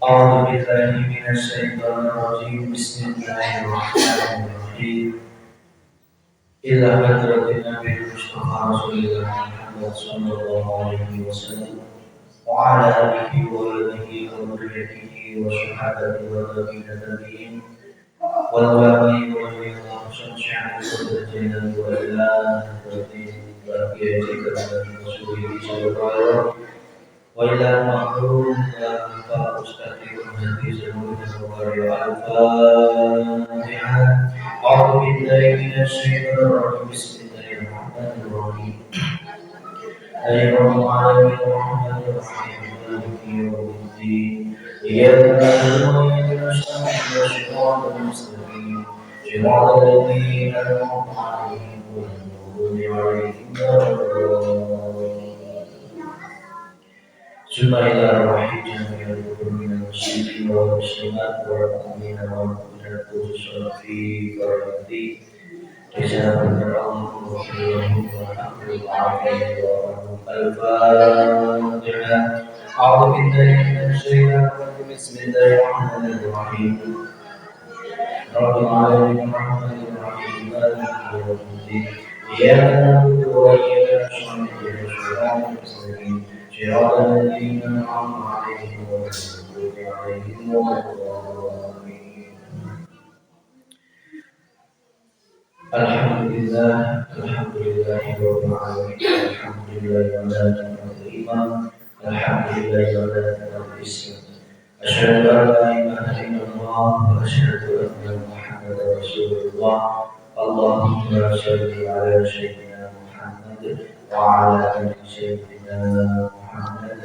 أعوذ بالله من الشيطان الرجيم بسم الله الرحمن الرحيم إلى حضرة النبي المصطفى رسول الله محمد صلى الله عليه وسلم وعلى آله وصحبه وذريته وصحابته والذين تبعهم والعلماء والعلماء شمشان والجنة وإلى حضرة بقية كلام رسوله صلى الله عليه وسلم وإلى المحروم لا أستطيع الحديث من الفاتحة أعوذ بالله من الشيطان الرجيم بسم الله الرحمن الرحيم الرحمن الرحيم مالك يوم الدين إياك نعبد وإياك نستعين اهدنا الصراط المستقيم صراط الذين أنعمت عليهم غير المغضوب عليهم ولا الضالين ثم إلى روحي جميع الكفر من المسلمين والمسلمات والمؤمنين والمؤمنات والصلاة في فرائضي جزاء من الله وخيرهم والحمد والعافية الفاتحة أعوذ بالله من الشيطان الرجيم بسم الله الرحمن الرحيم رب العالمين الرحمن الرحيم مالك يوم الدين إياك نعبد وإياك نستعين اهدنا الصراط المستقيم صراط الذين أنعمت عليهم غير المغضوب عليهم ولا الضالين الحمد لله رب العالمين الحمد لله على نعمة الإيمان الحمد لله على نعمة الإسلام أشهد أن لا إله إلا الله وأشهد أن محمدا رسول الله اللهم صل على سيدنا محمد وعلى آل سيدنا محمد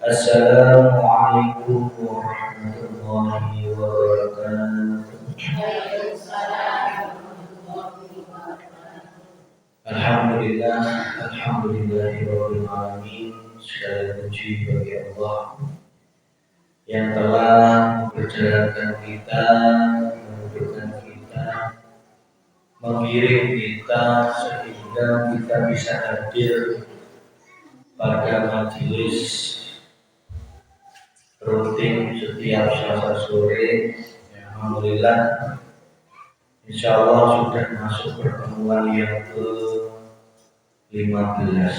السلام عليكم ورحمة الله وبركاته. Alhamdulillah, Rabbil Alamin. Segala puji bagi Allah yang telah mempercayakan kita, menentukan kita, mengirim kita sehingga kita bisa hadir pada majelis rutin setiap Selasa sore. Alhamdulillah, insya Allah sudah masuk pertemuan yang ke-15.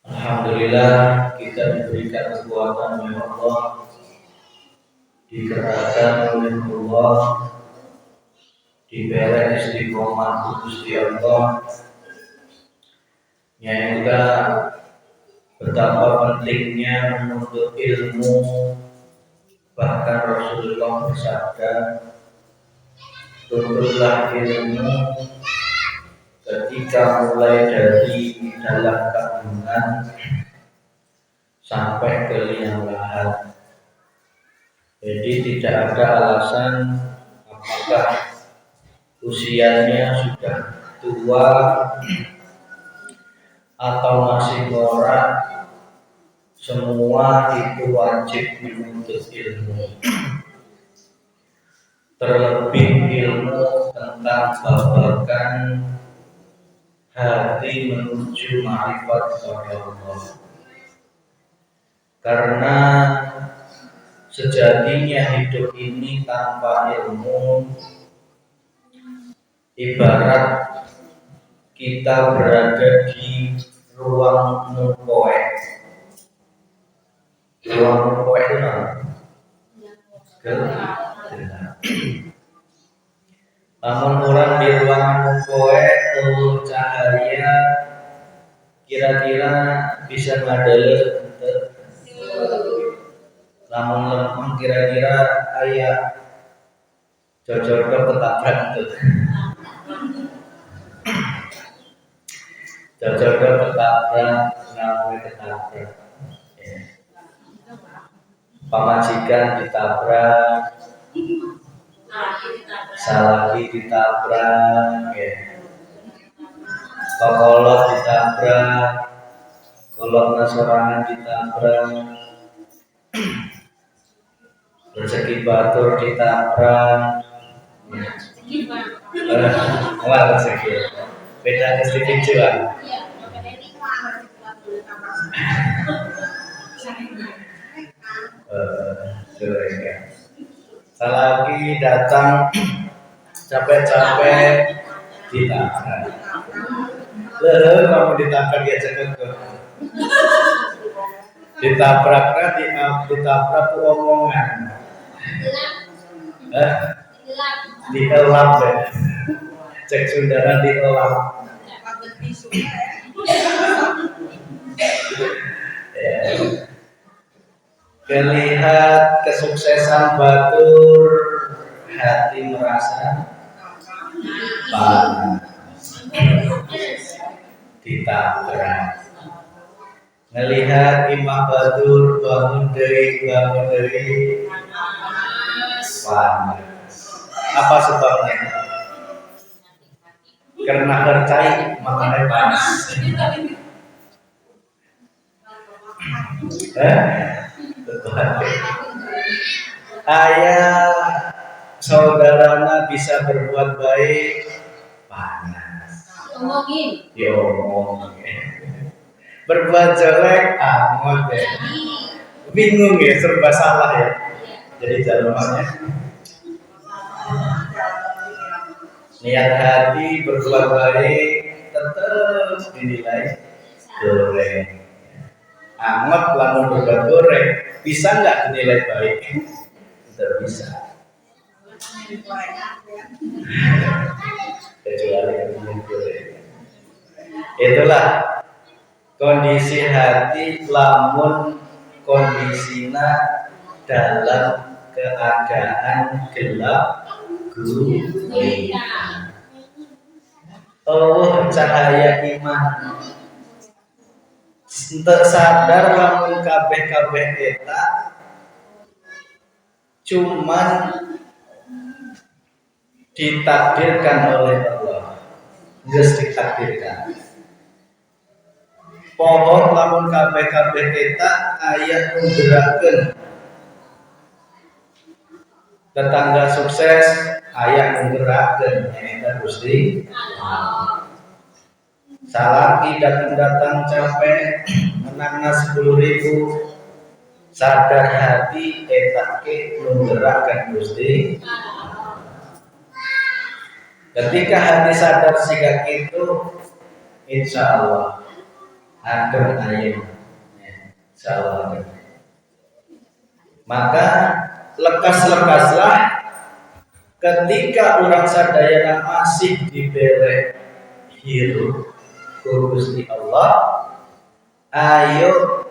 Alhamdulillah, kita diberikan kekuatan oleh Allah, digerakkan oleh Allah, diberi istiqomah Gusti Allah, yang juga betapa pentingnya menuntut ilmu. Bahkan Rasulullah bersabda, tuntutlah ilmu ketika mulai dari dalam kandungan sampai ke liang lahat. Jadi tidak ada alasan apakah usianya sudah tua atau masih norak, semua itu wajib menuntut ilmu. Terlebih ilmu tentang babakan hati menuju ma'rifat kepada Allah. Karena sejatinya hidup ini tanpa ilmu ibarat kita berada di ruang mumpoek. Ruang mumpoek itu apa? Gelap. Namun orang di ruangan mumpoek cahaya kira-kira bisa ngadele. Namun lemah kira-kira ayah cocok ke ketabrak tuh. Cocok ke ketabrak, namun ketabrak. Pemajikan ditabrak, salaki ditabrak, kokolot ditabrak, kolot nasorangan ditabrak, rezeki batur ditabrak. Wah, rezeki. Beda rezeki juga. Selagi datang capek-capek ditabrak. Kamu ditabrak ya jangan ditabraknya ditabrak omongan. Dielap ya. Cek Sundara dielap. Ya. Melihat kesuksesan batur, hati merasa panas. Ditabrak. Melihat imam batur bangun dari panas. Apa sebabnya? Karena percaya makanya panas. Ayah saudaranya bisa berbuat baik panas. Diomongin. Berbuat jelek amat ya. Bingung ya, serba salah ya. Jadi jawabannya niat hati berbuat baik tetap dinilai goreng. Anggap lamun berbuat goreng bisa nggak dinilai baik? Tidak bisa. Kecuali dinilai goreng. Itulah kondisi hati lamun kondisinya dalam keadaan gelap gulita. Oh cahaya iman. Untuk sadar lamun kabeh eta cuman ditakdirkan oleh Allah. Geus ditakdirkan. Pohon lamun kabeh eta aya nu gerakeun. Tetangga sukses aya nu gerakeun eta Gusti. Salaki datang capek menangna 10.000 sadar hati eta ke menggerakkan Gusti. Ketika hati sadar siga itu insya Allah akan ayat insya Allah. Maka lekas-lekaslah ketika orang sadayana masih diberi hirup Gusti Allah, ayo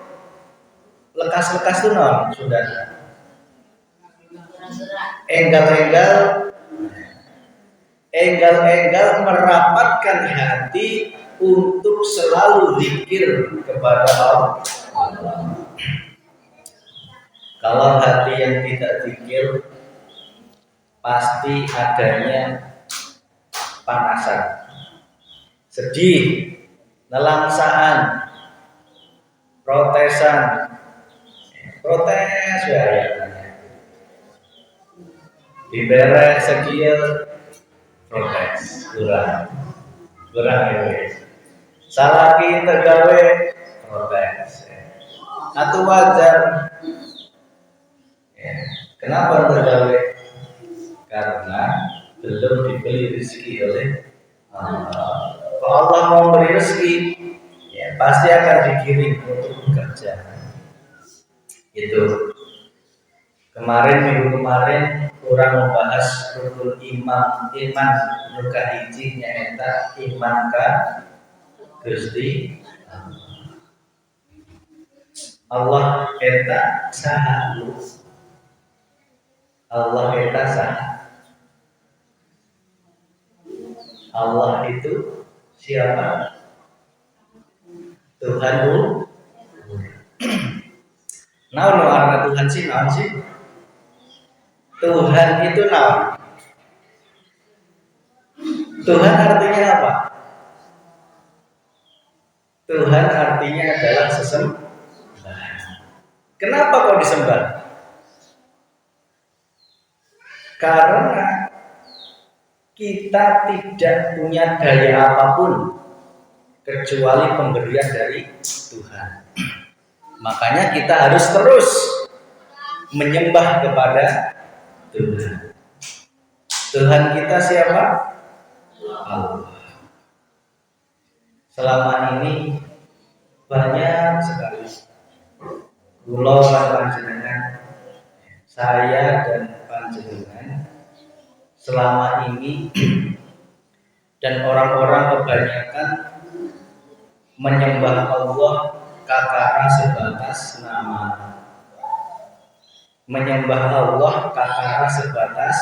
lekas-lekas tuh non sudah enggal merapatkan hati untuk selalu zikir kepada Allah. Kalau hati yang tidak zikir pasti adanya panasan, sedih, nelangsaan, protes ya diberi sekian protes kurang ya salaki tegawe protes atau wajar ya. Kenapa tegawe? Karena belum diberi rezeki oleh Allah. Kalau Allah mau beri rezeki ya pasti akan dikirim untuk bekerja. Itu minggu kemarin kurang membahas rukun iman nuka hiji nyaeta iman ka Gusti Allah eta saha Allah eta saha Allah itu siapa? Tuhanmu. Naon arna Tuhan sih naon sih? Tuhan itu naon? Tuhan artinya apa? Tuhan artinya adalah sesembahan. Kenapa kau disembah? Karena kita tidak punya daya apapun kecuali pemberian dari Tuhan. Makanya kita harus terus menyembah kepada Tuhan. Tuhan kita siapa? Allah. Selama ini banyak sekali kula lan panjenengan, saya dan panjenengan selama ini dan orang-orang kebanyakan menyembah Allah kakara sebatas nama, menyembah Allah kakara sebatas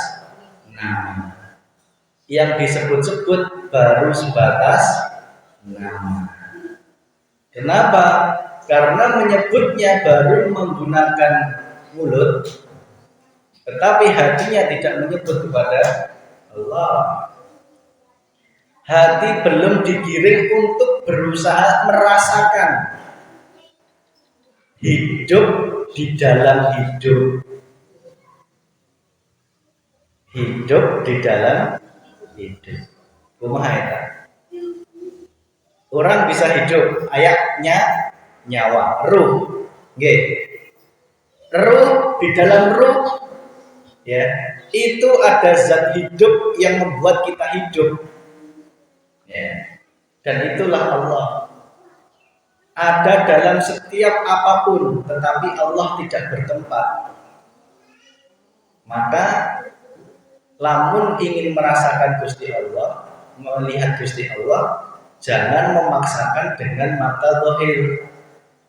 nama, yang disebut-sebut baru sebatas nama. Kenapa? Karena menyebutnya baru menggunakan mulut, tetapi hatinya tidak menyebut kepada Allah. Hati belum digiring untuk berusaha merasakan hidup di dalam hidup. Hidup di dalam hidup. Kumaha eta? Orang bisa hidup, ayatnya nyawa, ruh. Nggih. Ruh di dalam ruh, ya, itu ada zat hidup yang membuat kita hidup. Ya. Dan itulah Allah. Ada dalam setiap apapun, tetapi Allah tidak bertempat. Maka lamun ingin merasakan Gusti Allah, melihat Gusti Allah, jangan memaksakan dengan mata zahir,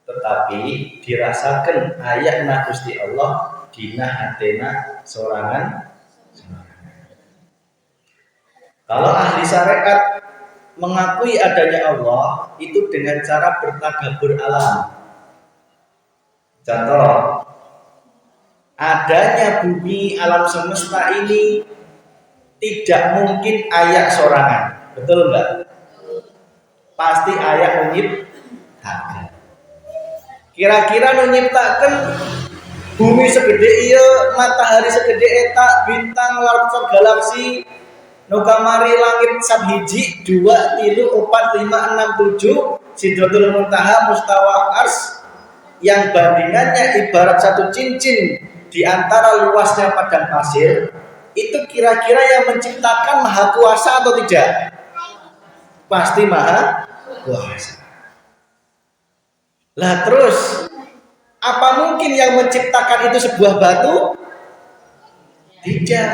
tetapi dirasakan ayatna Gusti Allah dina hatena sorangan. Kalau ahli syariat mengakui adanya Allah itu dengan cara bertadabbur alam. Contoh, adanya bumi alam semesta ini tidak mungkin ayat sorangan, betul enggak? Pasti ayat menciptakan. Kira-kira menciptakan bumi segede iya, matahari segede eta, bintang, larut galaksi, nu kamari langit sabhiji 2 3 4 5 6 7 Sidratul Muntaha mustawa ars yang bandingannya ibarat satu cincin di antara luasnya padang pasir, itu kira-kira yang menciptakan maha kuasa atau tidak? Pasti maha kuasa. Lah terus apa mungkin yang menciptakan itu sebuah batu? Tidak.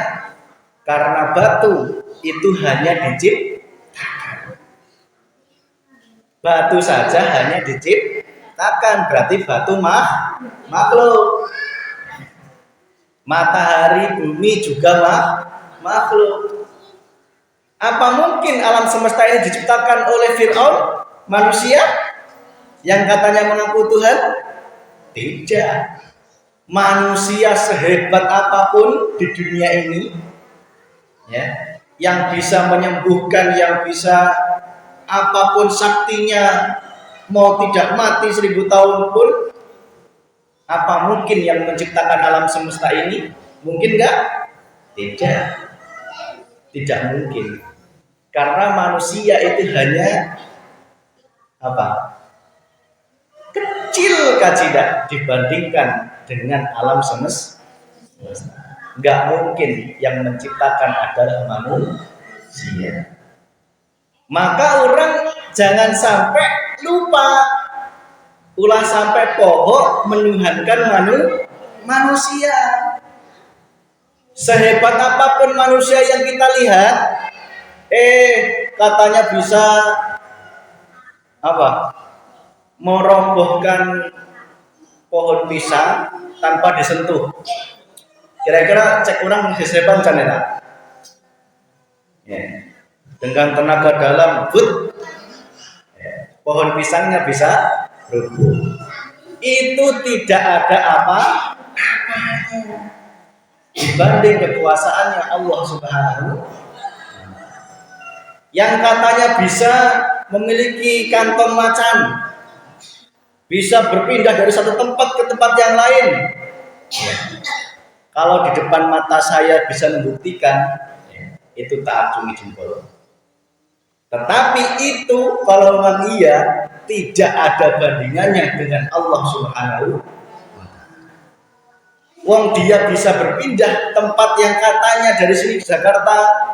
Karena batu itu hanya diciptakan. Batu saja hanya diciptakan, berarti batu makhluk. Matahari, bumi juga makhluk. Apa mungkin alam semesta ini diciptakan oleh Fir'aun, manusia yang katanya mengaku Tuhan? Tidak. Manusia sehebat apapun di dunia ini, ya, yang bisa menyembuhkan, yang bisa apapun saktinya, mau tidak mati 1000 tahun pun, apa mungkin yang menciptakan alam semesta ini? Mungkin enggak? Tidak. Tidak mungkin. Karena manusia itu hanya apa? Kecil kacidak dibandingkan dengan alam semesta. Enggak mungkin yang menciptakan adalah manusia. Maka orang jangan sampai lupa, ulah sampai pohon menuhankan manusia. Sehebat apapun manusia yang kita lihat, katanya bisa apa? Merobohkan pohon pisang tanpa disentuh. Kira-kira cek orang sehebat kan ya? Dengan tenaga dalam, pohon pisangnya bisa rubuh. Itu tidak ada apa-apanya dibanding kekuasaannya Allah Subhanahu. Yang katanya bisa memiliki kantong macan, bisa berpindah dari satu tempat ke tempat yang lain. Kalau di depan mata saya bisa membuktikan, itu tak acungi jempol. Tetapi itu kalau memang iya, tidak ada bandingannya dengan Allah Subhanahu. Wong dia bisa berpindah tempat yang katanya dari sini ke Jakarta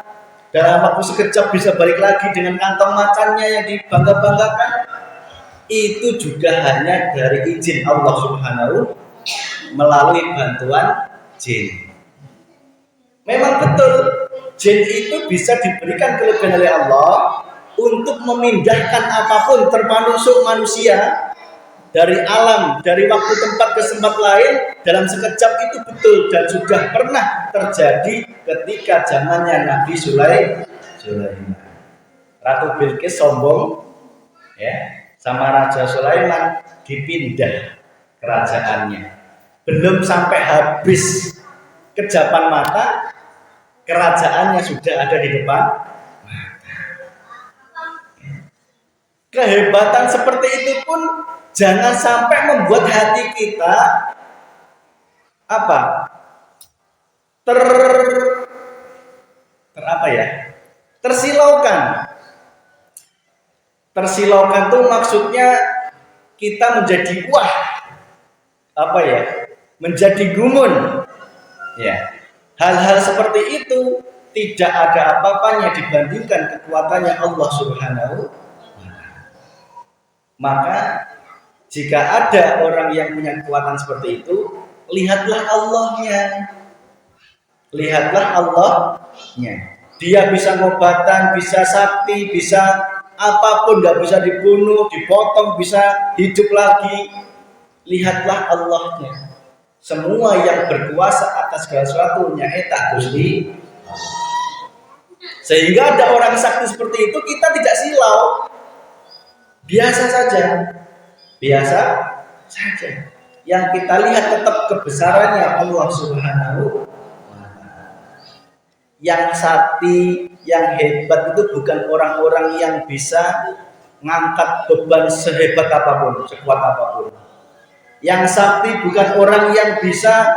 dalam waktu sekejap bisa balik lagi dengan kantong makannya yang dibangga-banggakan. Itu juga hanya dari izin Allah Subhanahu melalui bantuan jin. Memang betul, jin itu bisa diberikan kelebihan oleh Allah untuk memindahkan apapun termasuk manusia dari alam, dari waktu tempat ke tempat lain dalam sekejap. Itu betul dan sudah pernah terjadi ketika zamannya Nabi Sulaiman. Ratu Bilqis sombong, ya, sama Raja Sulaiman dipindah kerajaannya. Belum sampai habis kejapan mata, kerajaannya sudah ada di depan. Kehebatan seperti itu pun jangan sampai membuat hati kita tersilaukan. Tersilaukan itu maksudnya kita menjadi menjadi gumun. Ya. Hal-hal seperti itu tidak ada apa-apanya dibandingkan kekuatannya Allah Subhanahu. Maka jika ada orang yang punya kekuatan seperti itu, lihatlah Allahnya. Lihatlah Allahnya. Dia bisa ngobatan, bisa sakti, bisa apapun, nggak bisa dibunuh, dipotong, bisa hidup lagi. Lihatlah Allahnya. Semua yang berkuasa atas segala sesuatunya eta Gusti. Sehingga ada orang sakti seperti itu, kita tidak silau. Biasa saja. Yang kita lihat tetap kebesarannya Allah Subhanahu. Yang sakti, yang hebat itu bukan orang-orang yang bisa ngangkat beban sehebat apapun, sekuat apapun. Yang sakti bukan orang yang bisa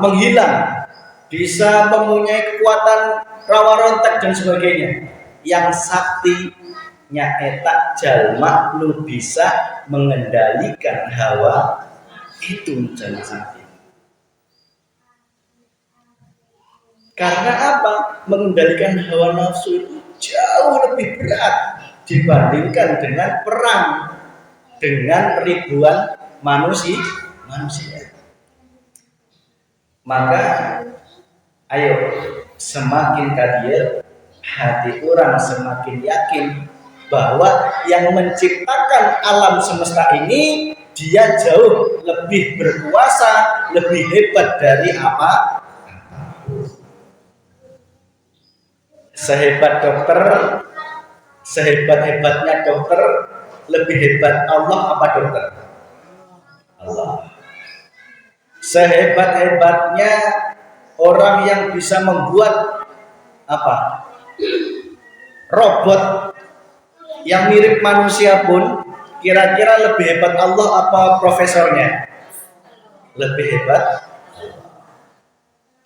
menghilang, bisa mempunyai kekuatan rawa rontek dan sebagainya. Yang saktinya eta jalma nu bisa mengendalikan hawa, itu jalma sakti. Karena mengendalikan hawa nafsu itu jauh lebih berat dibandingkan dengan perang dengan ribuan manusia. Maka ayo, semakin kadir hati orang semakin yakin bahwa yang menciptakan alam semesta ini dia jauh lebih berkuasa, lebih hebat dari apa. Sehebat dokter, sehebat-hebatnya dokter, lebih hebat Allah apa dokter? Allah. Sehebat-hebatnya orang yang bisa membuat robot yang mirip manusia pun, kira-kira lebih hebat Allah apa profesornya? Lebih hebat.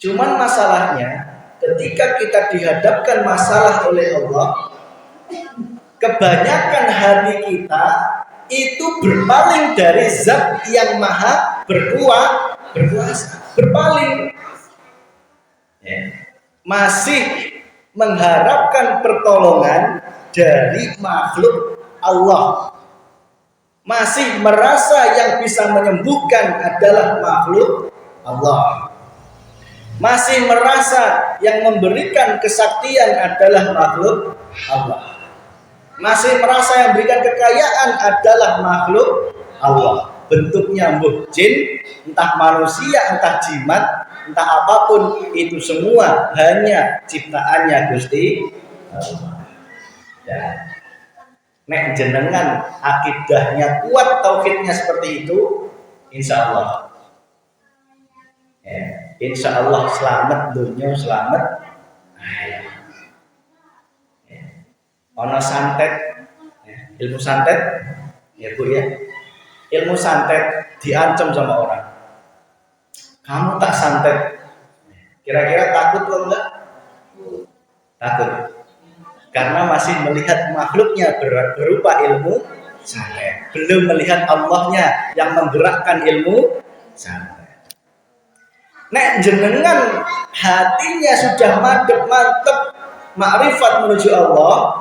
Cuman masalahnya ketika kita dihadapkan masalah oleh Allah, kebanyakan hati kita itu berpaling dari zat yang maha berkuasa, berpaling, masih mengharapkan pertolongan dari makhluk Allah, masih merasa yang bisa menyembuhkan adalah makhluk Allah, masih merasa yang memberikan kesaktian adalah makhluk Allah, masih merasa yang memberikan kekayaan adalah makhluk Allah. Bentuknya jin, entah manusia, entah jimat, entah apapun, itu semua hanya ciptaannya Gusti Allah. Ya. Nek jenengan akidahnya kuat, tauhidnya seperti itu, insya Allah. Insya Allah selamat dunia, selamat akhirat. Ono santet, ilmu santet, ya Bu ya. Ilmu santet diancam sama orang. Kamu tak santet, kira-kira takut atau enggak? Takut. Karena masih melihat makhluknya berupa ilmu santet, belum melihat Allahnya yang menggerakkan ilmu santet. Nek jenengan hatinya sudah mantep makrifat menuju Allah,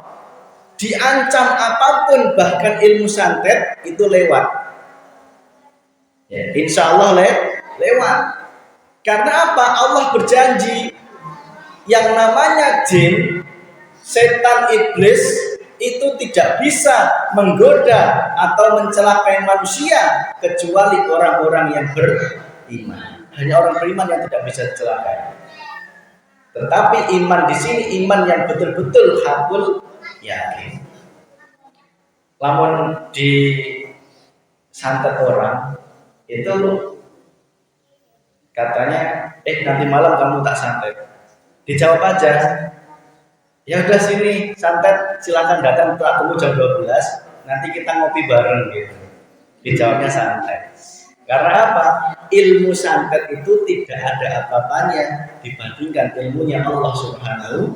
diancam apapun bahkan ilmu santet itu lewat. Ya, insya Allah lewat. Karena apa? Allah berjanji yang namanya jin, setan, iblis itu tidak bisa menggoda atau mencelakai manusia kecuali orang-orang yang beriman. Hanya orang beriman yang tidak bisa dicelakai. Tetapi iman di sini iman yang betul-betul hakul yakin. Lamun di santet orang itu katanya, nanti malam kamu tak santet. Dijawab aja, ya udah sini santet, silakan datang tak tunggu jam 12, nanti kita ngopi bareng gitu. Dijawabnya santet. Karena apa? Ilmu santet itu tidak ada apa-apanya dibandingkan ilmunya Allah Subhanahu.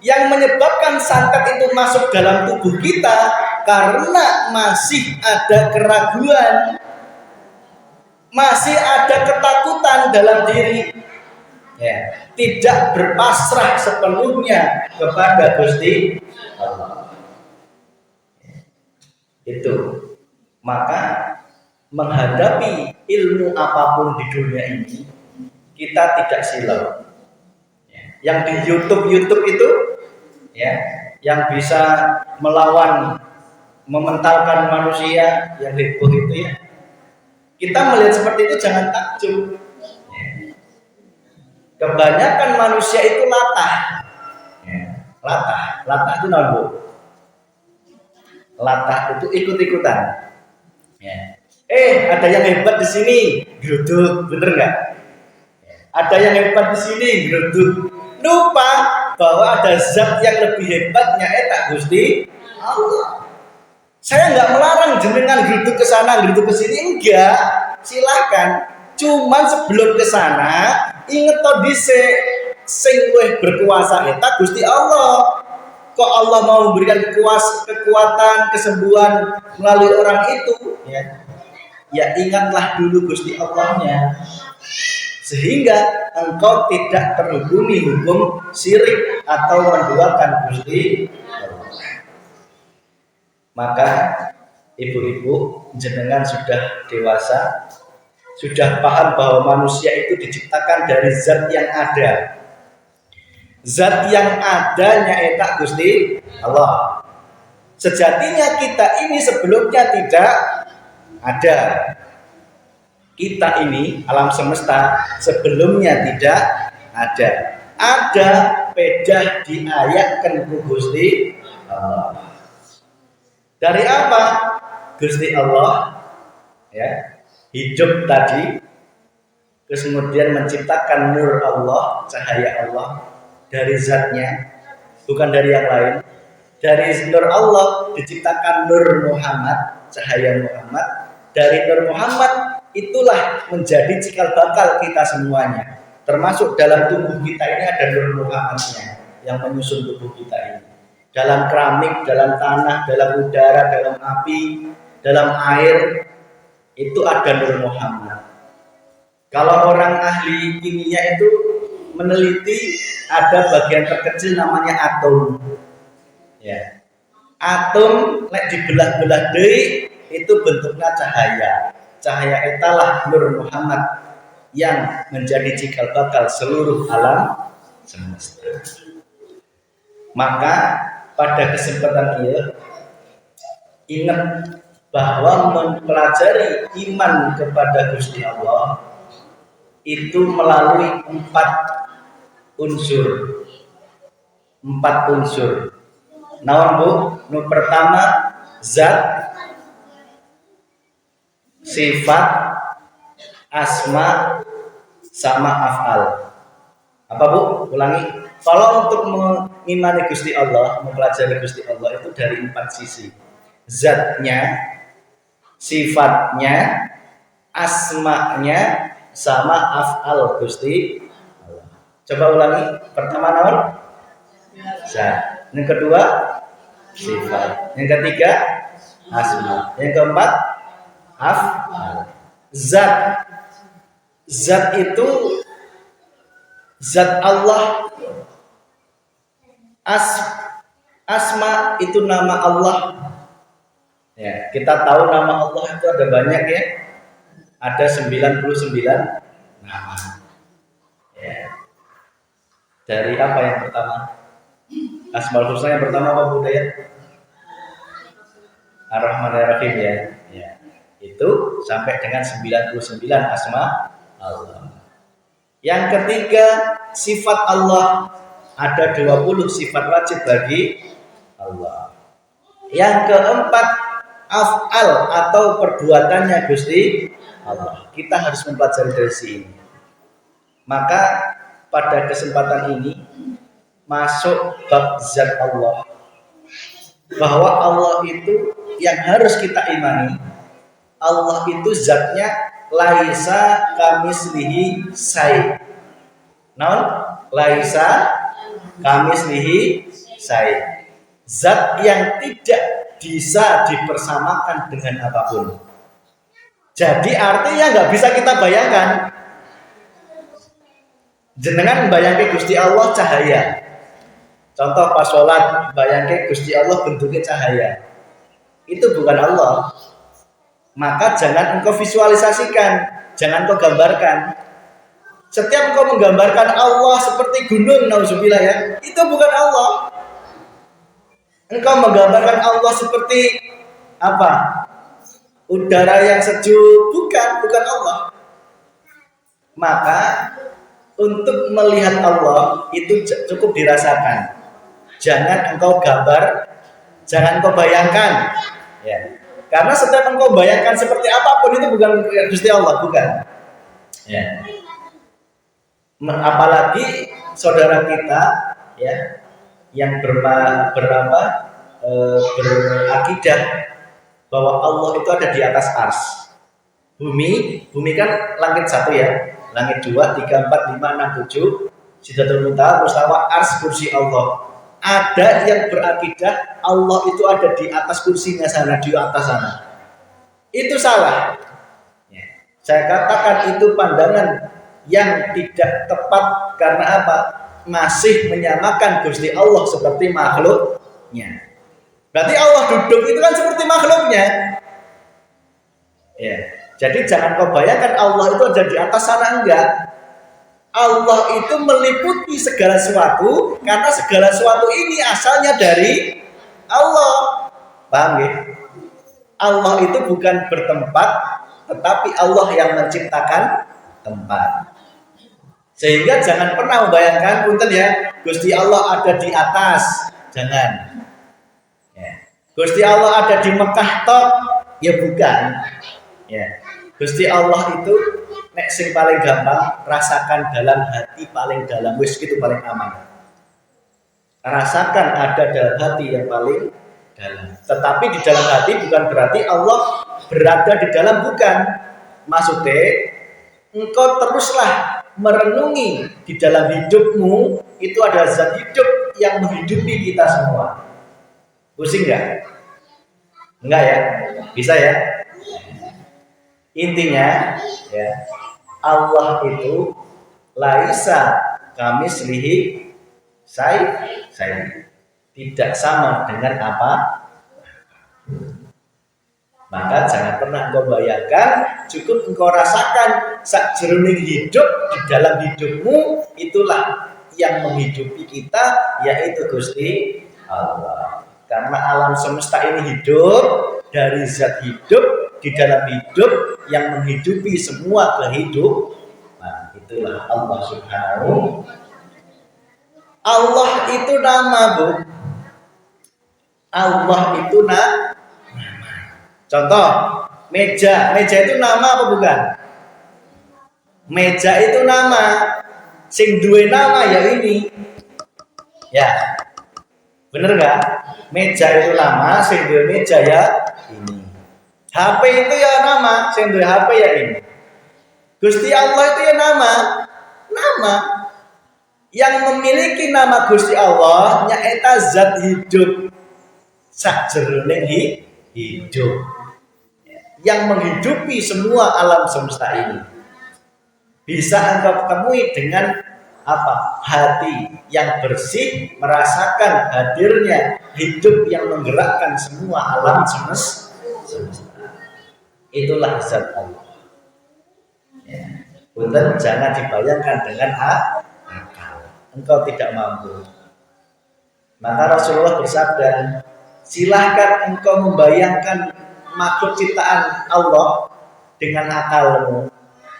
Yang menyebabkan santet itu masuk dalam tubuh kita karena masih ada keraguan, masih ada ketakutan dalam diri, ya, tidak berpasrah sepenuhnya kepada Gusti Allah. Itu maka menghadapi ilmu apapun di dunia ini kita tidak silau. Yang di YouTube itu, ya, yang bisa melawan, mementalkan manusia yang heboh itu, ya, kita melihat seperti itu jangan takjub. Kebanyakan manusia itu latah. Latah itu namanya. Latah itu ikut-ikutan. Ada yang hebat di sini, geruduk, bener nggak? Ada yang hebat di sini, geruduk. Lupa bahwa ada zat yang lebih hebatnya, tak Gusti Allah. Saya nggak melarang jenengan geruduk ke sana, geruduk ke sini, enggak. Silakan. Cuman sebelum ke sana, inget to dhisik sing luwih berkuasa tak Gusti Allah. Kok Allah mau memberikan kekuatan, kesembuhan melalui orang itu, ya ingatlah dulu Gusti Allahnya, sehingga engkau tidak terhubungi hukum syirik atau menduakan Gusti Allah. Maka ibu-ibu jenengan sudah dewasa, sudah paham bahwa manusia itu diciptakan dari zat yang ada. Zat yang adanya etak Gusti Allah. Sejatinya kita ini sebelumnya tidak ada. Kita ini alam semesta sebelumnya tidak ada. Ada pedah diayatkan ku Gusti Allah. Dari apa? Gusti Allah, ya, hidup tadi, terus kemudian menciptakan nur Allah, cahaya Allah dari zatnya, bukan dari yang lain. Dari nur Allah diciptakan nur Muhammad, cahaya Muhammad. Dari nur Muhammad itulah menjadi cikal bakal kita semuanya. Termasuk dalam tubuh kita ini ada nur Muhammadnya yang menyusun tubuh kita ini. Dalam keramik, dalam tanah, dalam udara, dalam api, dalam air, itu ada nur Muhammad. Kalau orang ahli kimia itu meneliti, ada bagian terkecil namanya atom. Ya. Atom nek dibelah-belah deui itu bentuknya cahaya. Cahaya italah nur Muhammad yang menjadi cikal bakal seluruh alam semesta. Maka pada kesempatan ini ingat bahwa mempelajari iman kepada Gusti Allah itu melalui 4 unsur. Naon Bu? Nu pertama zat, sifat, asma, sama af'al. Apa Bu? Ulangi. Kalau untuk mengimani Gusti Allah, mempelajari Gusti Allah itu dari 4 sisi. Zatnya, sifatnya, asma'nya, sama af'al Gusti Allah. Coba ulangi. Pertama naon? Zat. Yang kedua sifat. Yang ketiga asma. Yang keempat af'al. Zat Zat itu zat Allah, asma itu nama Allah. Ya, kita tahu nama Allah itu ada banyak ya. Ada 99 nama. Ya. Dari apa yang pertama? Asmaul Husna yang pertama apa budaya? Ar-Rahman Ar-Rahim ya. Ya. Itu sampai dengan 99 asma Allah. Yang ketiga, sifat Allah. Ada 20 sifat wajib bagi Allah. Yang keempat, af'al atau perbuatannya Gusti Allah. Kita harus mempelajari dari sini. Maka pada kesempatan ini masuk bab zat Allah. Bahwa Allah itu yang harus kita imani. Allah itu zatnya laisa kamislihi sai. Naon? Laisa kamislihi sai. Zat yang tidak bisa dipersamakan dengan apapun. Jadi artinya nggak bisa kita bayangkan. Jenengan bayangke Gusti Allah cahaya. Contoh pas sholat bayangke Gusti Allah bentuknya cahaya. Itu bukan Allah. Maka jangan engkau visualisasikan, jangan engkau gambarkan. Setiap engkau menggambarkan Allah seperti gunung, nauzubillah ya, itu bukan Allah. Engkau menggambarkan Allah seperti apa? Udara yang sejuk, bukan Allah. Maka untuk melihat Allah itu cukup dirasakan. Jangan engkau gambar, jangan engkau bayangkan. Ya. Karena setiap engkau bayangkan seperti apapun itu bukan Gusti Allah, bukan. Ya. Apalagi saudara kita ya yang berakidah bahwa Allah itu ada di atas ars. Bumi kan langit satu ya, langit 2, 3, 4, 5, 6, 7, Sidratul Muntaha, Mustawa, ars, kursi Allah. Ada yang berakidah Allah itu ada di atas kursinya sana, di atas sana. Itu salah. Ya. Saya katakan itu pandangan yang tidak tepat karena apa? Masih menyamakan Gusti Allah seperti makhluknya. Berarti Allah duduk itu kan seperti makhluknya. Ya. Jadi jangan kau bayangkan Allah itu ada di atas sana, enggak. Allah itu meliputi segala sesuatu karena segala sesuatu ini asalnya dari Allah. Paham ya? Allah itu bukan bertempat, tetapi Allah yang menciptakan tempat. Sehingga jangan pernah membayangkan punten ya, Gusti Allah ada di atas. Jangan. Ya. Gusti Allah ada di Mekah tok, ya bukan. Ya. Gusti Allah itu nek sing paling gampang rasakan dalam hati paling dalam, wis gitu paling aman. Rasakan ada dalam hati yang paling dalam. Tetapi di dalam hati bukan berarti Allah berada di dalam, bukan. Maksudnya engkau teruslah merenungi di dalam hidupmu itu ada zat hidup yang menghidupi kita semua. Pusing nggak? Enggak ya? Bisa ya? Intinya ya, Allah itu laisa kamislihi sai, tidak sama dengan apa. Maka jangan pernah engkau bayangkan, cukup engkau rasakan sakjroning hidup di dalam hidupmu itulah yang menghidupi kita, yaitu Gusti Allah. Karena alam semesta ini hidup dari zat hidup di dalam hidup yang menghidupi semua kehidupan. Nah, itulah Allah Subhanahu. Allah itu nama, Bu. Allah itu nama. Contoh, meja itu nama apa bukan? Meja itu nama. Sing duwe nama ya ini. Ya. Bener gak? Meja itu nama, sing duwe meja ya ini. HP itu ya nama, sing duwe HP ya ini. Gusti Allah itu ya nama. Yang memiliki nama Gusti Allah nyaeta zat hidup. Sakjroning hidup. Yang menghidupi semua alam semesta ini. bisa engkau temui dengan apa? Hati yang bersih, merasakan hadirnya hidup yang menggerakkan semua alam semesta. Itulah zat Allah. Ya. Punten, jangan dibayangkan dengan akal. Engkau tidak mampu. Maka Rasulullah bersabda, silahkan engkau membayangkan makhluk ciptaan Allah dengan akalmu.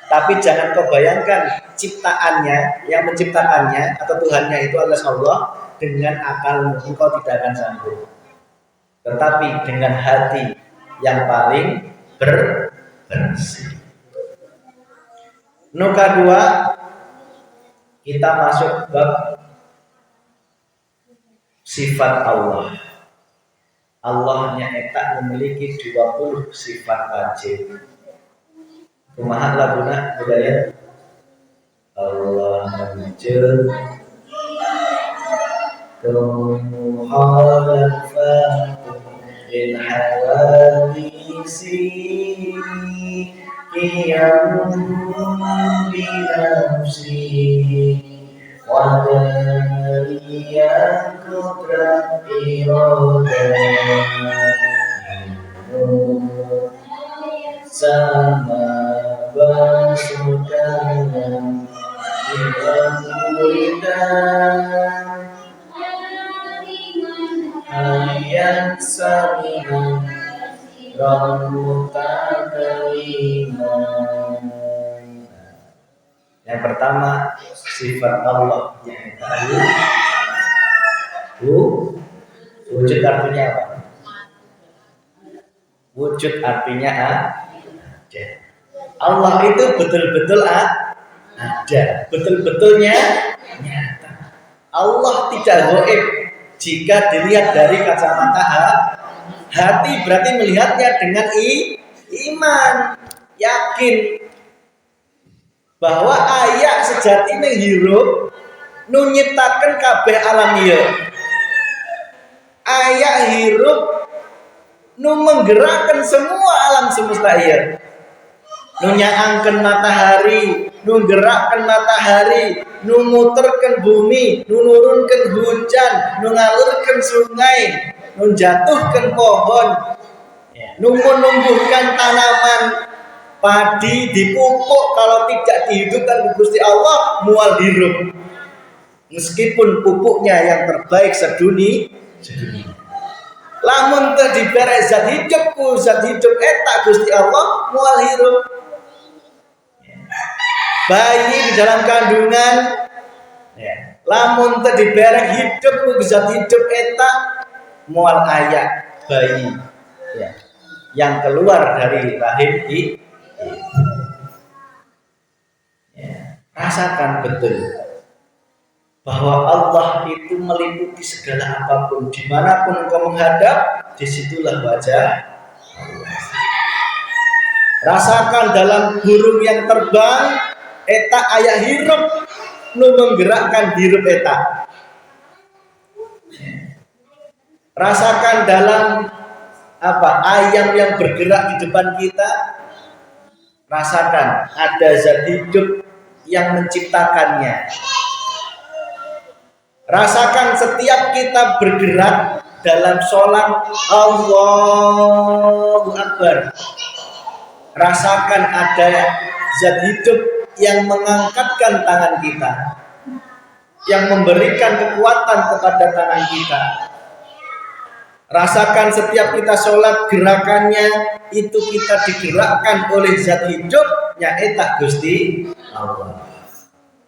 Tapi jangan kau bayangkan ciptaannya, yang menciptakannya atau Tuhannya itu adalah Allah dengan akalmu, engkau tidak akan sanggup. Tetapi dengan hati yang paling bersih. Nuka dua, kita masuk bab sifat Allah. Allahnya eta memiliki 20 sifat wajib. Kumaha laguna budaya Allah muncul kumuhalafah in hawadisi qiyam binafsi wadariya kudrat irodah sama basudanan ilang uridan ayat saminan rambutan kaliman. Yang pertama sifat Allah yang tadi wujud artinya apa? Wujud artinya ada. Allah itu betul-betul ada, betul-betulnya nyata. Allah tidak gaib. Jika dilihat dari kacamata hati, berarti melihatnya dengan iman, yakin bahwa ayat sejati ini hirup nu nyiptakeun kabeh alam ieu. Ayat hirup nu menggerakkan semua alam semesta ieu. Nu nyaangkeun matahari, nu gerakkeun matahari, nu muterkeun bumi, nu nurunkeun hujan, nu ngalurkeun sungai, nu jatuhkeun pohon, nu menumbuhkan tanaman padi dipupuk, kalau tidak dihidupkan Gusti Allah mual hirup. Meskipun pupuknya yang terbaik sedunia. Lamun teu dibere zat hidup eta Gusti Allah mual hirup. Bayi di dalam kandungan lamun teu dibere hidup ku zat hidup eta mual aya bayi yang keluar dari rahim rasakan betul bahwa Allah itu meliputi segala apapun, dimanapun engkau menghadap, disitulah wajah Allah. Rasakan dalam burung yang terbang, eta aya hirup, nu menggerakkan hirup eta. Rasakan dalam ayam yang bergerak di depan kita, rasakan ada zat hidup yang menciptakannya. Rasakan setiap kita bergerak dalam sholat Allahu Akbar. Rasakan ada zat hidup yang mengangkatkan tangan kita, yang memberikan kekuatan kepada tangan kita. Rasakan setiap kita sholat gerakannya itu kita digerakkan oleh zat hidup nyaeta Gusti Allah.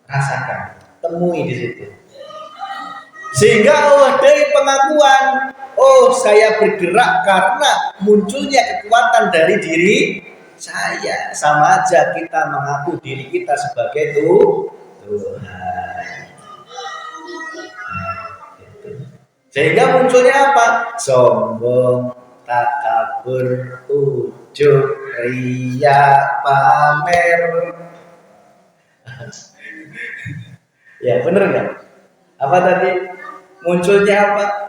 Rasakan, temui di situ. Sehingga Allah dari pengakuan, oh saya bergerak karena munculnya kekuatan dari diri saya. Sama aja kita mengaku diri kita sebagai Tuhan. Sehingga munculnya apa? Sombong, takabur, ujub, riya, pamer. Ya bener nggak? Apa tadi? Munculnya apa?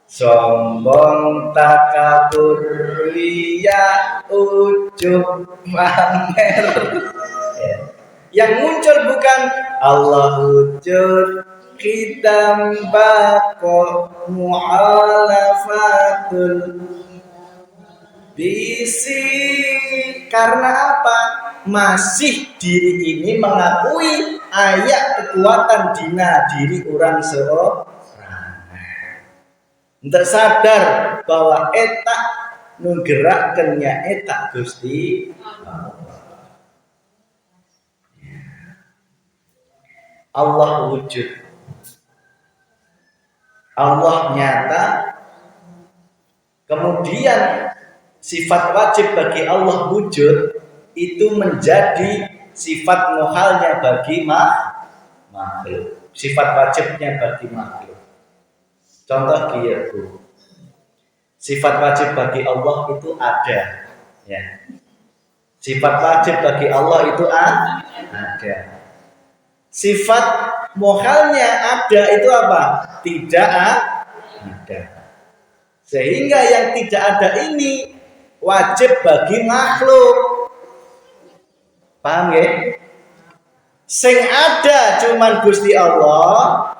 Sombong, takabur, riya, ujub, pamer. Ya. Yang muncul bukan Allah wujud hitam bako mu'alafatul bisi. Karena apa? Masih diri ini mengakui ayat kekuatan dina diri orang seorang. Untuk sadar bahwa etak nunggerakkannya etak Gusti Allah wujud. Allah nyata. Kemudian sifat wajib bagi Allah wujud itu menjadi sifat muhalnya bagi makhluk. Sifat wajibnya bagi makhluk. Contoh gitu. Sifat wajib bagi Allah itu ada, ya. Sifat wajib bagi Allah itu ada. Sifat muhalnya ada itu apa? Tidak ada. Sehingga yang tidak ada ini wajib bagi makhluk. Paham ya? Sing ada cuman Gusti Allah.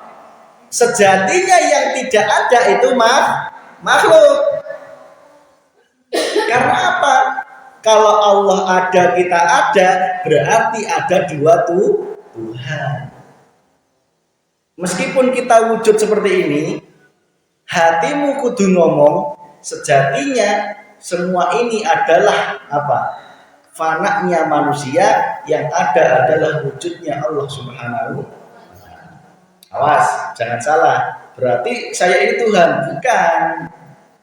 Sejatinya yang tidak ada itu makhluk. Karena apa? Kalau Allah ada, kita ada, berarti ada dua Tuhan. Meskipun kita wujud seperti ini, hatimu kudu ngomong, sejatinya semua ini adalah apa? Fananya manusia, yang ada adalah wujudnya Allah Subhanahu. Awas, jangan salah. Berarti saya ini Tuhan, bukan.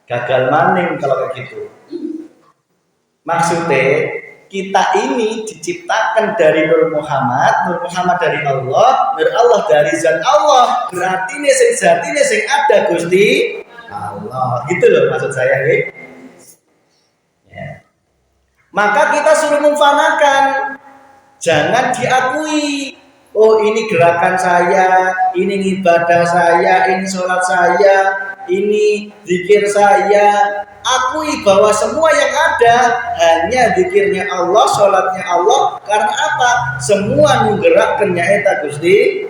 Gagal maning kalau kayak gitu. Maksudnya kita ini diciptakan dari Nur Muhammad dari Allah, Nur Allah dari zat Allah. Berarti ini sing zat ini sing ada Gusti Allah. Gitu loh maksud saya, ya. Maka kita suruh memfanakan. Jangan diakui. Oh, ini gerakan saya, ini ibadah saya, ini sholat saya, ini zikir saya. Akui bahwa semua yang ada hanya zikirnya Allah, sholatnya Allah. Karena apa? Semua menggerakkannya eta Gusti.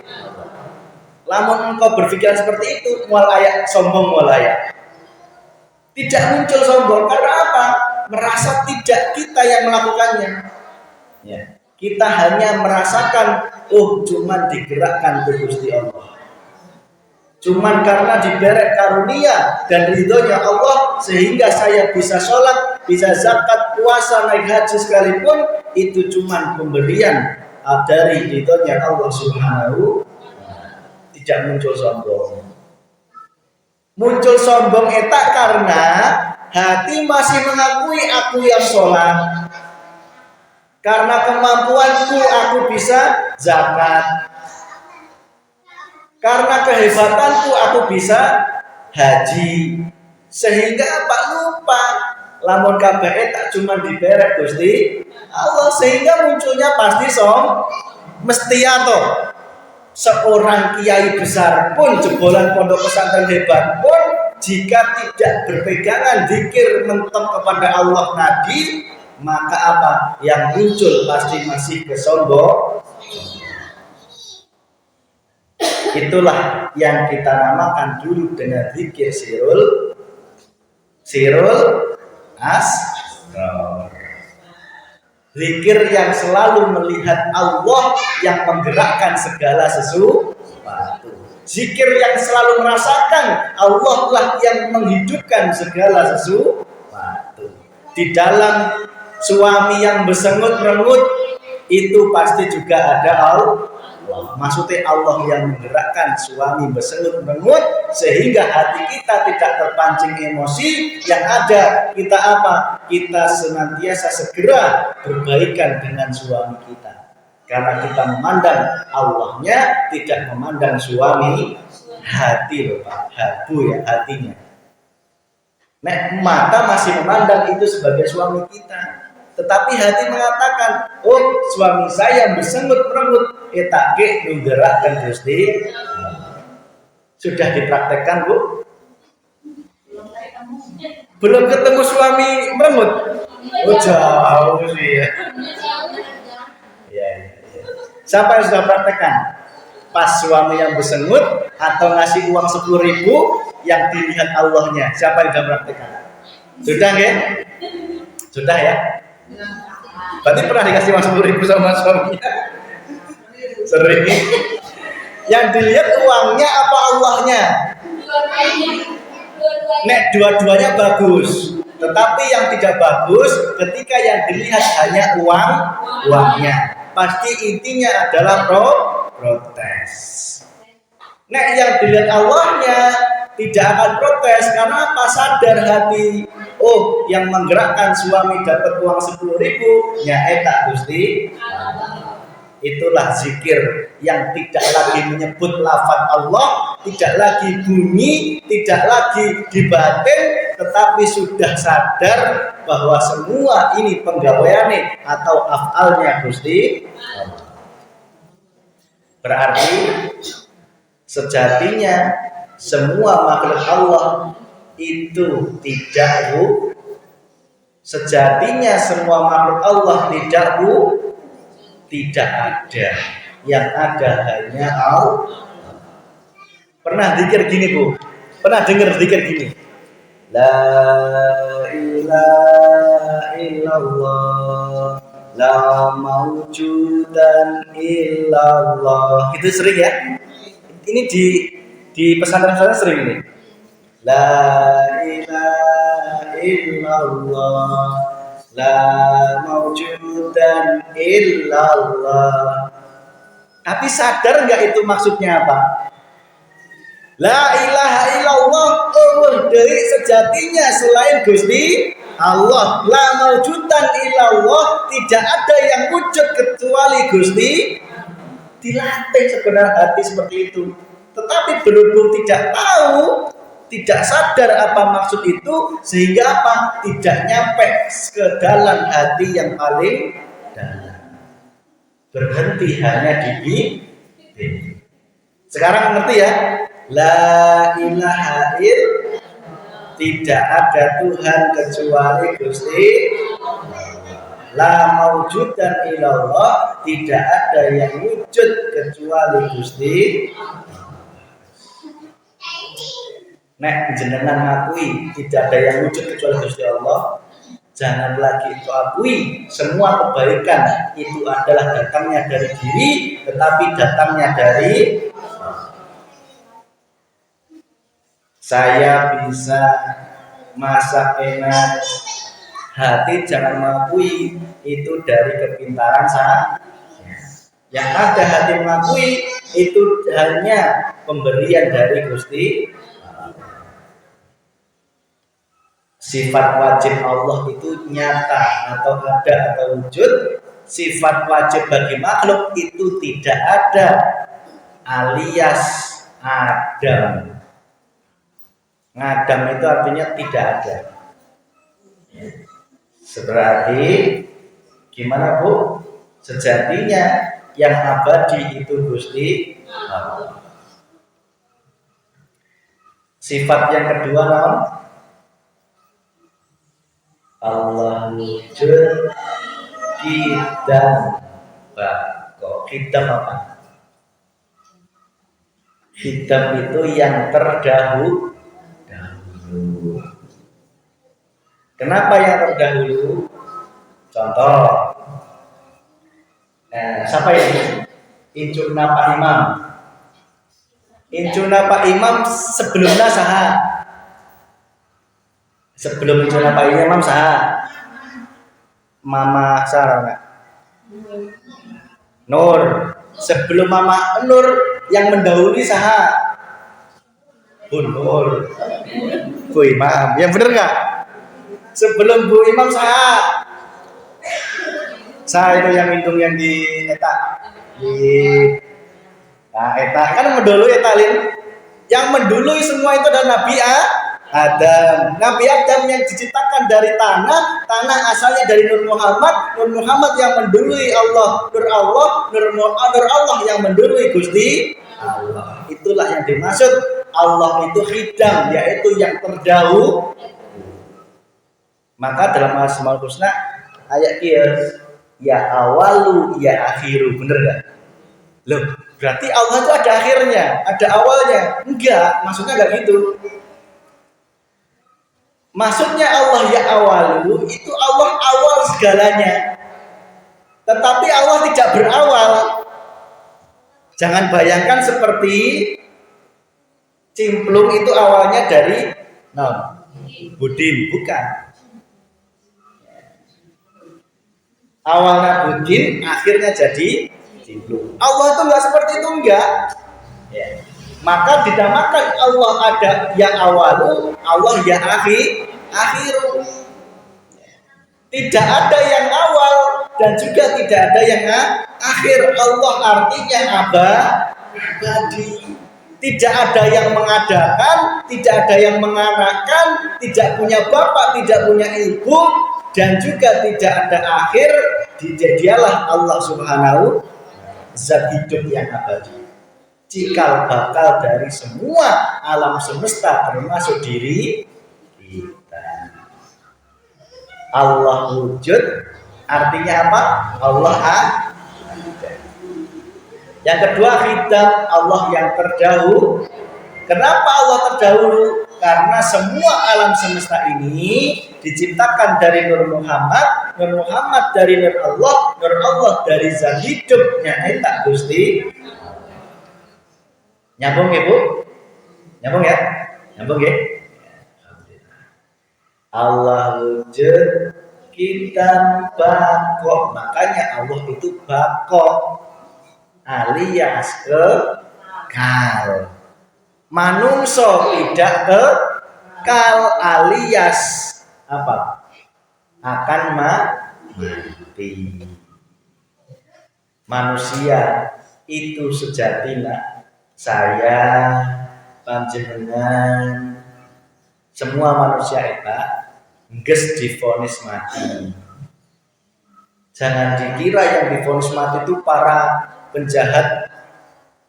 Lamun engkau berpikiran seperti itu, mual ayak sombong mual ayak. Tidak muncul sombong karena apa? Merasa tidak kita yang melakukannya. Ya. Kita hanya merasakan, oh cuman digerakkan ke Gusti Allah. Cuman karena diberi karunia dan ridhonya Allah sehingga saya bisa sholat, bisa zakat, puasa, naik haji sekalipun, itu cuman pemberian dari ridhonya Allah Subhanahu. Tidak muncul sombong. Muncul sombong eta karena hati masih mengakui aku yang sholat. Karena kemampuanku aku bisa zakat. Karena kehebatanku aku bisa haji. Sehingga apa lupa lamun kabeh tak cuma diberek Gusti Allah, sehingga munculnya pasti mesti atau seorang kiai besar pun, jebolan pondok pesantren hebat pun, jika tidak berpegangan zikir mentok kepada Allah Nabi, maka apa yang muncul pasti masih kesombong. Itulah yang kita namakan dulu dengan zikir sirul asrar. Zikir yang selalu melihat Allah yang menggerakkan segala sesuatu. Zikir yang selalu merasakan Allah lah yang menghidupkan segala sesuatu. Di dalam suami yang bersengut-rengut itu pasti juga ada Allah. Maksudnya Allah yang menggerakkan suami bersengut-rengut sehingga hati kita tidak terpancing emosi. Yang ada kita apa? Kita senantiasa segera berbaikan dengan suami kita. Karena kita memandang Allahnya, tidak memandang suami. Hati loh Pak, habu ya hatinya. Nek mata masih memandang itu sebagai suami kita, tetapi hati mengatakan, oh suami saya bersengut-rengut, etake menggerakkan Gusti. Sudah dipraktekkan Bu? Belum ketemu suami merengut? Oh jauh sih ya. Ya. Siapa yang sudah praktekkan? Pas suami yang bersengut atau ngasih uang 10.000 yang dilihat Allahnya. Siapa yang sudah praktekkan? Sudah ya? Sudah ya? Berarti pernah dikasih uang 10.000 sama suaminya? Sering. Yang dilihat uangnya apa Allahnya? Nek dua-duanya bagus. Tetapi yang tidak bagus ketika yang dilihat hanya uangnya. Pasti intinya adalah protes. Nek yang dilihat Allahnya tidak akan protes karena apa? Sadar hati. Oh, yang menggerakkan suami dapat uang 10.000 nyaeta Gusti. Itulah zikir yang tidak lagi menyebut lafaz Allah, tidak lagi bunyi, tidak lagi dibatin, tetapi sudah sadar bahwa semua ini penggawaiane atau afalnya Gusti. Berarti sejatinya semua makhluk Allah itu tidak sejatinya semua makhluk Allah tidak ada, yang ada hanya Allah. Pernah zikir gini Bu? Pernah dengar zikir gini? La ilaha illallah, la maujudan illallah. Itu sering ya? Ini di pesantren sering ini. La ilaha illallah, la maujudan illallah. Tapi sadar nggak itu maksudnya apa? La ilaha illallah, Allah dari sejatinya selain Gusti Allah. La maujudan illallah, tidak ada yang wujud kecuali Gusti. Dilatih sebenarnya hati seperti itu. Tetapi berhubung tidak tahu, tidak sadar apa maksud itu, sehingga apa? Tidak nyampe ke dalam hati yang paling dalam. Berhenti hanya di bibir. Sekarang ngerti ya? La ilaha illallah, tidak ada Tuhan kecuali Gusti. La maujudan illallah, tidak ada yang wujud kecuali Gusti. Nek jenengan ngakui tidak ada yang wujud kecuali Gusti Allah, jangan lagi itu akui semua kebaikan itu adalah datangnya dari diri, tetapi datangnya dari saya bisa masak enak. Hati jangan mengakui itu dari kepintaran saya. Yang ada hati mengakui itu hanya pemberian dari Gusti. Sifat wajib Allah itu nyata atau ada atau wujud. Sifat wajib bagi makhluk itu tidak ada, alias adam. Ngadam itu artinya tidak ada. Berarti gimana Bu? Sejatinya yang abadi itu Gusti Allah. Sifat yang kedua naon? Allah wujud kidam bako. Kidam apa? Kidam itu yang terdahulu. Kenapa yang terdahulu? Contoh, siapa ini? Incuna Pak Imam. Incuna Pak Imam sebelumnya saha. Sebelum Incuna Pak Imam saha. Mama Sarah. Nur. Sebelum Mama Nur yang mendahului saha. Bu Nur. Bu Imam. Yang benar nggak? Sebelum Bu Imam saya itu yang hidung yang di eta eta kan mendului etalin. Yang mendului semua itu adalah Nabi Adam. Nabi Adam yang diciptakan dari tanah asalnya dari Nur Muhammad yang mendului Allah, Nur Allah yang mendului Gusti Allah. Itulah yang dimaksud Allah itu hidam, yaitu yang terdahulu. Maka dalam Asmaul Husna ayat kia ya awalu ya akhiru, bener gak? Loh, berarti Allah itu ada akhirnya, ada awalnya? Enggak, maksudnya enggak gitu. Maksudnya Allah ya awalu itu Allah awal segalanya. Tetapi Allah tidak berawal. Jangan bayangkan seperti cimplung itu awalnya dari budin, bukan. Awalnya budin, akhirnya jadi cimplung. Allah itu enggak seperti itu, enggak. Ya. Maka dinamakan Allah ada yang awalu, Allah yang akhiru. Tidak ada yang awal dan juga tidak ada yang akhir. Allah artinya abadi. Tidak ada yang mengadakan, tidak ada yang mengarahkan, tidak punya bapak, tidak punya ibu, dan juga tidak ada akhir. Dialah Allah Subhanahu zat hidup yang abadi. Cikal bakal dari semua alam semesta termasuk diri kita. Allah wujud artinya apa? Allah ada. Yang kedua khidam, Allah yang terdahulu. Kenapa Allah terdahulu? Karena semua alam semesta ini diciptakan dari Nur Muhammad dari Nur Allah dari zat hidupnya Eta Gusti. Nyambung ya Bu? Nyambung ya? Nyambung ya? Allah wujud, kita bako. Makanya Allah itu bako alias kekal. Manungso tidak kekal alias apa? Akan mati. Manusia itu sejatinya saya, panjenengan, semua manusia itu geus divonis mati. Jangan dikira yang divonis mati itu para penjahat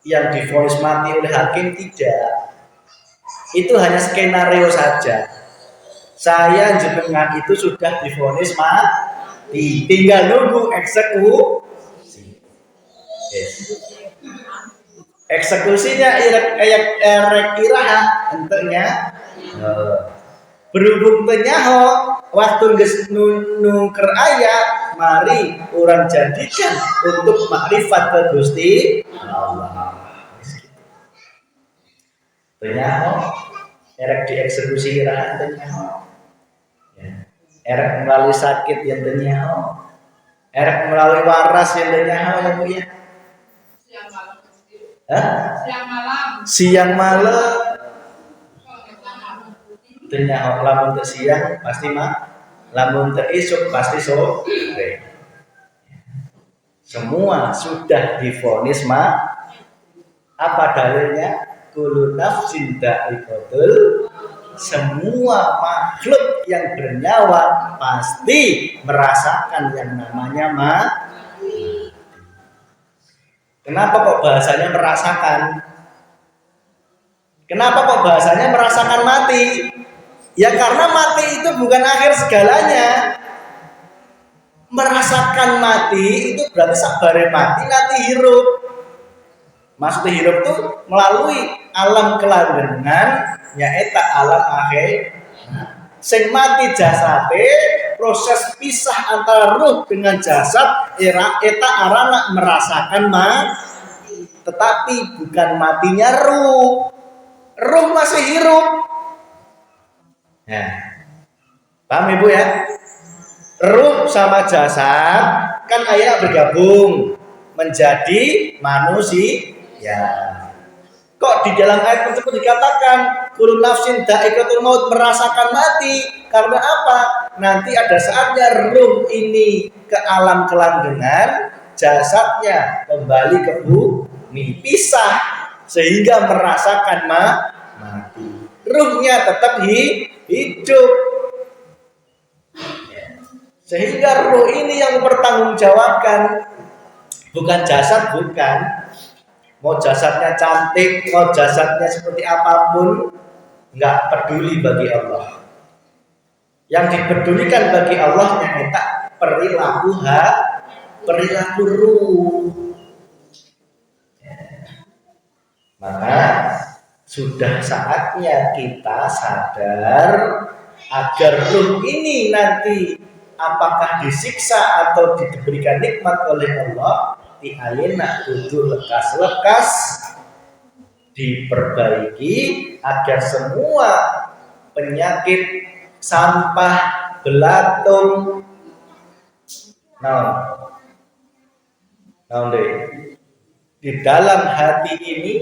yang divonis mati oleh hakim, tidak. Itu hanya skenario saja. Saya jenengan itu sudah divonis mati, tinggal nunggu eksekusi. Yes. Eksekusinya erek iraha enteknya berhubung tenyaho waktu geus nuker aya mari orang jadikan untuk makrifat ke Gusti Allah. Tenyaho erek dieksekusi iraha tenyaho. Ya. Erek melalui sakit yang tenyaho. Erek melalui waras yang tenyaho ya Bu ya. Siang malam tenya lamun teu siang pasti lamun teu isuk pasti sore. Semua sudah divonis apa dalilnya? Kullu nafsin dha'iqatul. Semua makhluk yang bernyawa pasti merasakan yang namanya mati. Kenapa kok bahasanya merasakan? Kenapa kok bahasanya merasakan mati? Ya karena mati itu bukan akhir segalanya. Merasakan mati itu berarti sabare mati nanti hirup. Maksudnya hirup itu melalui alam kelanggengan nyaeta alam akhir. Sing mati jasate, proses pisah antara ruh dengan jasad eta arana merasakan mati. Tetapi bukan matinya ruh. Ruh masih hirup. Nah, paham Ibu ya? Ruh sama jasad kan akhirnya bergabung menjadi manusia. Kok di dalam ayat tersebut dikatakan kullu nafsin dha'iqatul maut, merasakan mati? Karena apa? Nanti ada saatnya ruh ini ke alam kelanggengan, jasadnya kembali ke bumi, pisah sehingga merasakan mati. Ruhnya tetap hidup. Sehingga ruh ini yang mempertanggungjawabkan, bukan jasad, bukan. Mau jasadnya cantik, mau jasadnya seperti apapun, nggak peduli bagi Allah. Yang dipedulikan bagi Allah nyata perilaku ruh. Maka sudah saatnya kita sadar agar ruh ini nanti apakah disiksa atau diberikan nikmat oleh Allah, diayena kudu lekas-lekas diperbaiki agar semua penyakit, sampah, belatung, di dalam hati ini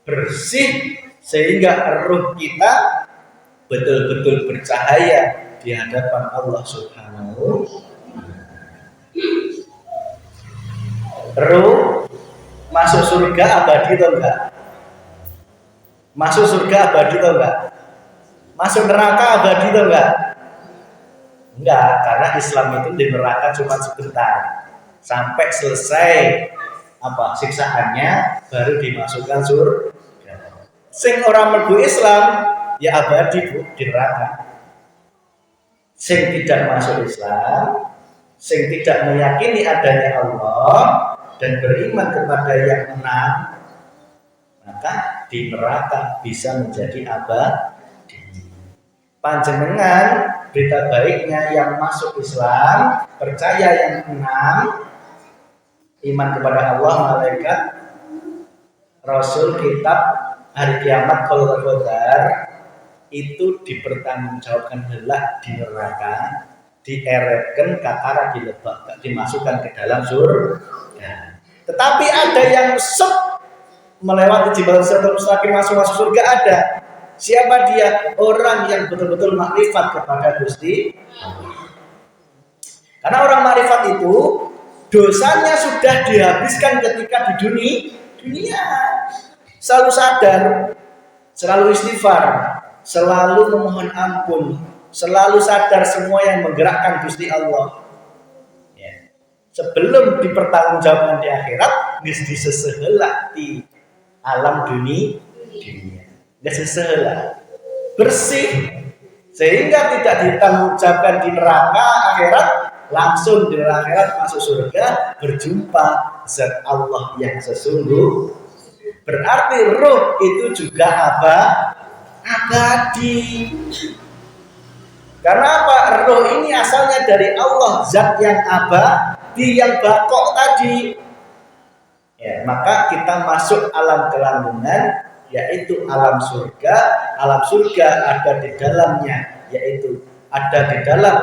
bersih sehingga ruh kita betul-betul bercahaya di hadapan Allah Subhanahu. Ruh masuk surga abadi atau enggak? Masuk surga abadi atau enggak? Masuk neraka abadi atau enggak? Enggak, karena Islam itu di neraka cuma sebentar. Sampai selesai siksaannya baru dimasukkan surga. Sing orang mlebu Islam ya abadi Bu di neraka. Sing tidak masuk Islam, sing tidak meyakini adanya Allah dan beriman kepada yang menang, maka di neraka bisa menjadi abadi. Panjenengan berita baiknya yang masuk Islam, percaya yang menang, iman kepada Allah, malaikat, Rasul, kitab, hari kiamat, qadar, itu dipertanggungjawabkan helak di neraka, dieretkan kakara dilebak, dimasukkan ke dalam surga. Tetapi ada yang melewati jembatan siratal mustaqim masuk surga ada. Siapa dia? Orang yang betul-betul makrifat kepada Gusti. Karena orang makrifat itu dosanya sudah dihabiskan ketika di dunia. Selalu sadar, selalu istighfar, selalu memohon ampun, selalu sadar semua yang menggerakkan Gusti Allah. Ya. Sebelum dipertanggungjawabkan di akhirat, disesehela di alam dunia. Disesehela bersih sehingga tidak ditanggungjawabkan di neraka akhirat, langsung di akhirat masuk surga berjumpa zat Allah yang sesungguh. Berarti ruh itu juga abadi. Karena apa? Ruh ini asalnya dari Allah, zat yang abadi, yang bakok tadi. Ya, maka kita masuk alam kelanggengan, yaitu alam surga. Alam surga ada di dalamnya, yaitu ada di dalam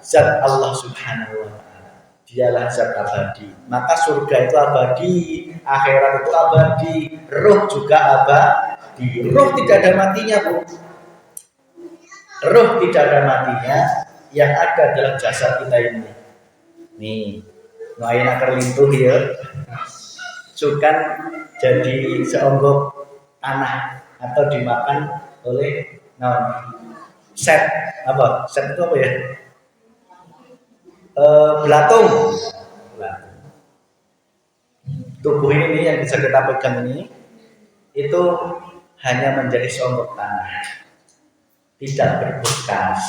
zat Allah Subhanahu wa ta'ala. Dialah zat abadi. Maka surga itu abadi, akhirat itu abadi, ruh juga abadi. Ruh tidak ada matinya, Bu. Ruh tidak ada matinya, yang ada dalam jasad kita ini. Nih, main akar lintuh ya. Sukan jadi seonggok tanah atau dimakan oleh set itu apa ya? Belatung. Tubuh ini yang bisa kita pegang ini itu hanya menjadi seonggok tanah, tidak berbekas.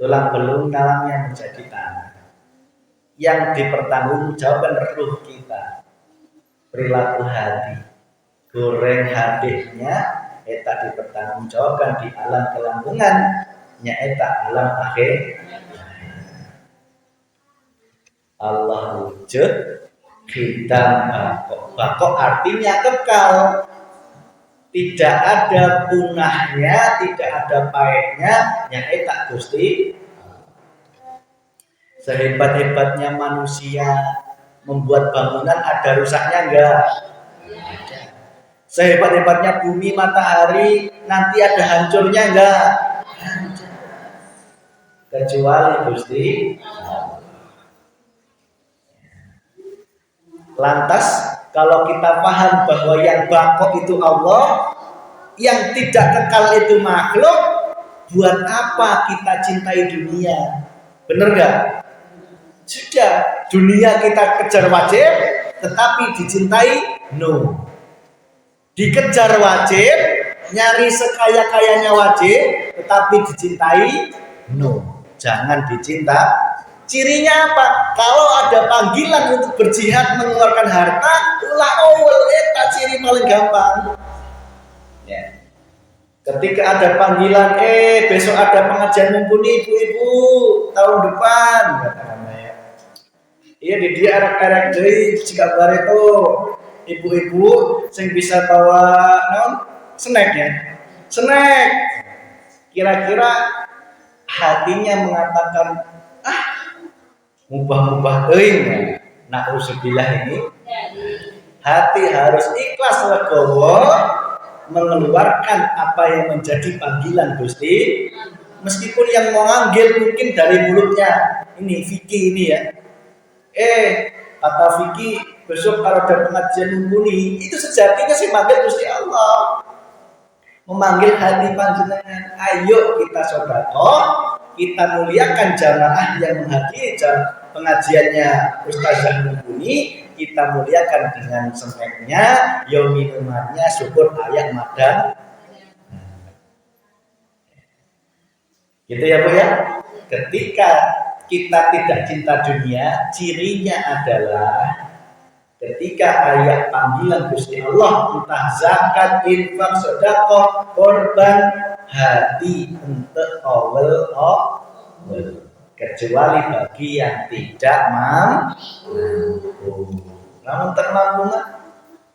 Tulang belukangnya menjadi tanah. Yang dipertanggungjawabkan ruh kita, perilaku hati, goreng hatinya, eta dipertanggungjawabkan di alam kelanggengan, eta alam akhir. Allah wujud, kita bakok artinya kekal, tidak ada punahnya, tidak ada pahitnya, eta Gusti. Sehebat-hebatnya manusia membuat bangunan, ada rusaknya enggak? Ada. Sehebat-hebatnya bumi, matahari, nanti ada hancurnya enggak? Ada. Kecuali Gusti. Lantas kalau kita paham bahwa yang bakok itu Allah, yang tidak kekal itu makhluk, buat apa kita cintai dunia? Bener enggak? Sudah, dunia kita kejar wajib, tetapi dicintai no. Dikejar wajib, nyari sekaya-kayanya wajib, tetapi dicintai no. Jangan dicinta. Cirinya apa? Kalau ada panggilan untuk berjihad mengeluarkan harta, ulah awal eta ciri paling gampang. Ya. Ketika ada panggilan, besok ada pengajian mumpuni ibu-ibu tahun depan, katakanlah ya. Iya di dia arak-arak dari jika bareto ibu-ibu sing bisa bawa non snack ya, snack. Kira-kira hatinya mengatakan mubah-mubah teuing. Nah, usubillah ini hati harus ikhlas legowo mengeluarkan apa yang menjadi panggilan Gusti, meskipun yang menganggil mungkin dari mulutnya ini Vicky ini ya, kata Vicky besok kalau ada pengajian mumpuni, itu sejatinya sih manggil Gusti Allah, memanggil hati panjenengan. Ayo kita sedekah, kita muliakan jamaah yang menghadiri pengajiannya Ustazah mumpuni, kita muliakan dengan snacknya, yo minumannya, syukur ayat madan. Gitu ya Bu ya. Ketika kita tidak cinta dunia, cirinya adalah ketika ayat panggilan Gusti Allah, entah zakat, infak, sedekah, korban, hati untuk awal kecuali bagi yang tidak mampu. Namun termampu nggak?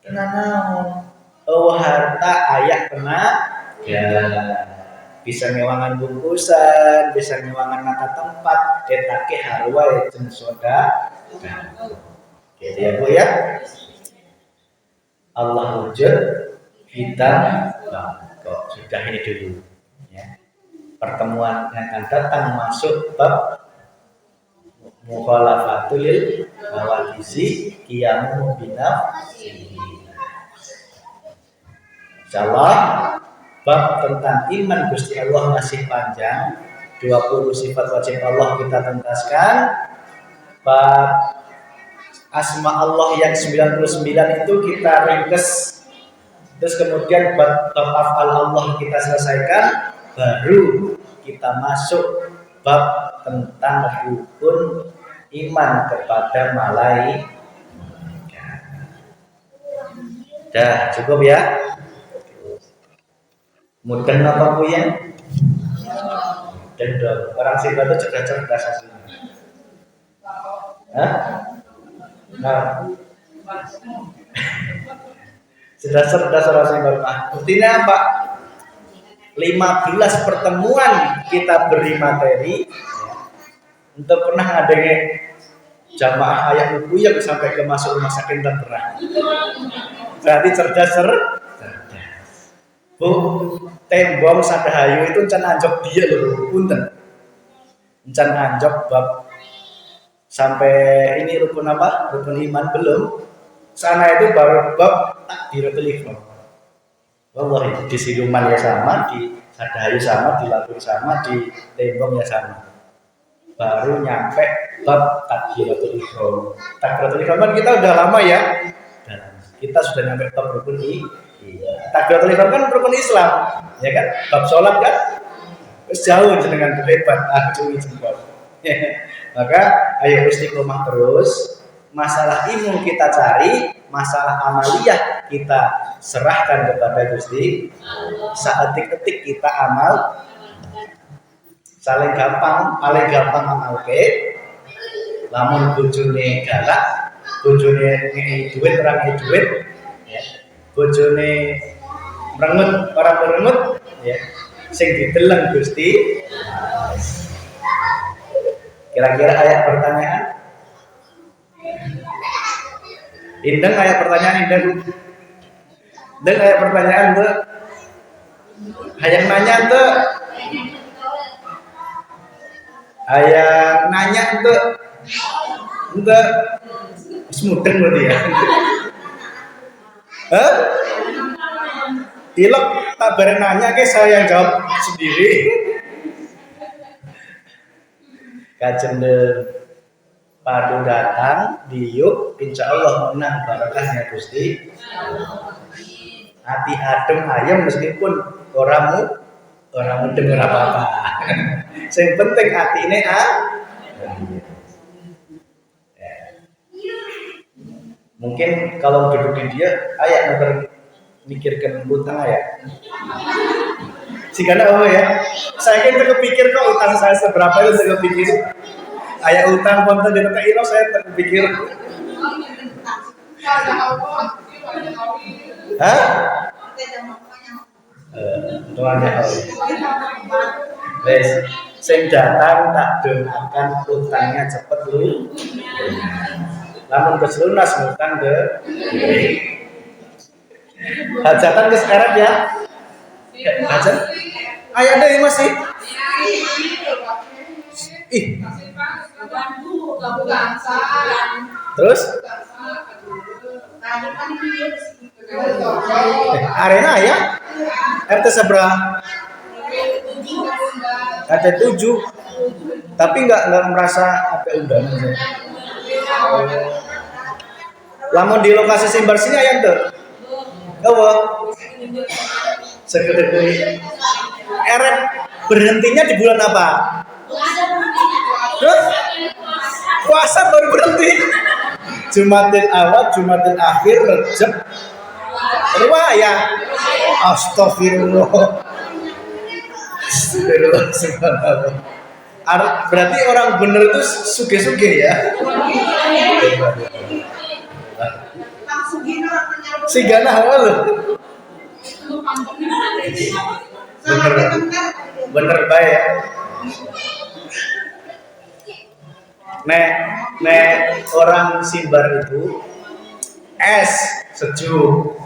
Tenang. Harta ayak kena ya. Bisa ngewangan bungkusan, bisa ngewangan nata tempat, etake harwa jeung soda. Gitu ya Bu ya. Allah wujud, kita kok sudah ini dulu ya. Pertemuan yang akan datang masuk bab mukhalafatul hawadisi qiyamu binafsihi. Insyaallah bab tentang iman Gusti Allah masih panjang. 20 sifat wajib Allah kita tuntaskan. Bab asma Allah yang 99 itu kita ringkes. Terus kemudian bab af'al Allah kita selesaikan, baru kita masuk bab tentang rukun iman kepada malaikat. Dah cukup ya. Mudah apa Bu ya? Dan orang Siba itu cerdas aslinya. Hah? Nah. Cerdas orang Siba. Buktinya apa? 15 pertemuan kita beri materi untuk pernah ngadenge jamaah ayat buku yang sampai ke masuk rumah sakit dan pernah. Berarti cerdas. Bu, tembong sadahayu itu encan anjok dia loh, punten. Encan anjok bab sampai ini rukun apa? Rukun iman belum. Sana itu baru bab takbiratul ihram. Wallahi di siluman ya sama, di sadahayu sama, di lagu sama, di tembong ya sama. Baru nyampe bab takbiratul ihram. Takbiratul ihram kan kita udah lama ya. Dan kita sudah nyampe bab rukun takbiratul ihram kan rukun Islam, ya kan? Bab sholat kan? Terus jauh dengan hebat, cumi jempol. Maka ayo istiqomah terus. Masalah ilmu kita cari, masalah amaliyah kita serahkan kepada Gusti. Saetik-etik kita amal. Paling gampang amal ke. Lamun bojone galak, bojone ngei duit orang ngei duit, ya. Bojone merengut orang merengut, ya. Sing dideleng Gusti. Kira-kira ayat pertanyaan? Indeng ayat pertanyaan Indeng. Indeng ayat pertanyaan tuh. Hayang nanya tuh. Hayang nanya tuh. Enggak. Semudeng berarti ya. Hah? Ilok tak bareng nanya ke saya yang jawab sendiri. Kajender padu datang diuk, insya Allah menang barakahnya Gusti. Hati adem ayam meskipun orang dengar apa-apa. Yang penting hati ini Mungkin kalau duduk di dia, ayah nanti mikirkan utang ayah. Jika oh ya, saya kan terkepikir kok utang saya seberapa itu terkepikir. Ayah utang konten di tempat itu saya terkepikir. Hah? Tuannya wes, sing datang tak doakan utangnya cepet lu. Namun keselunas utang ke hajatan ke sekarang ya. Hajat? Ayah ada yang masih? Ih. Terus? Arena ya? RT seberapa? RT 7. Tapi nggak merasa ada undangan. Lamun di lokasi Simbar sini ayam tuh. Apa? Sekedar eret berhentinya di bulan apa? Puasa baru berhenti. Jumatil awal, Jumatil akhir, Rejab, Riwayah. Astagfirullah. Berarti orang bener itu suge-suge ya. Si Gana awal loh. Bener baik. Nek orang Simbar itu sejuk.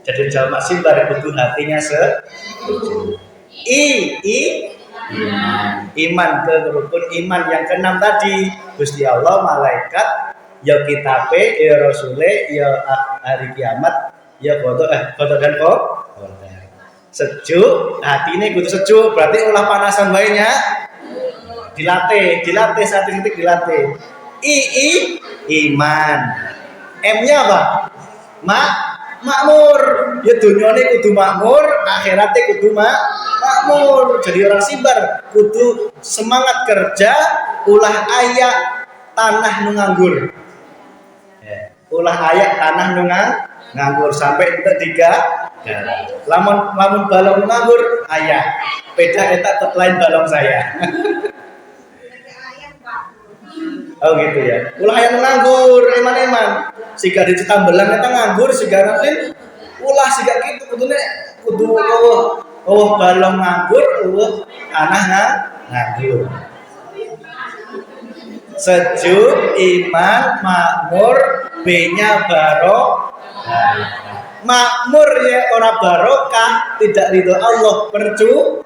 Jadi jamak Simbar itu hatinya sejuk. Iman ke rukun iman yang keenam tadi, Gusti Allah, malaikat, ya kitabe, ya rasule, ya hari kiamat, ya foto dan qadar. Sejuk, hati ini kudu sejuk, berarti ulah panasan baiknya dilatih satu titik dilatih. Iman. M-nya apa? Makmur. Ya dunyane kudu makmur, akhiratnya kudu makmur. Jadi orang Simbar kudu semangat kerja, ulah ayak tanah nu nganggur. Ulah ayak tanah nu nganggur sampai untuk 3. Lamun balong nganggur ayak. Beda eta lain balong saya. Oh gitu ya. Ulah yang nganggur eman-eman. Siga di Citambelang eta nganggur, siga nanti ulah siga gitu kudu balong nganggur, tanah nganggur. Sejuk, iman, makmur, B-nya barokah. Makmur ya orang barokah, tidak ridho Allah, percuma.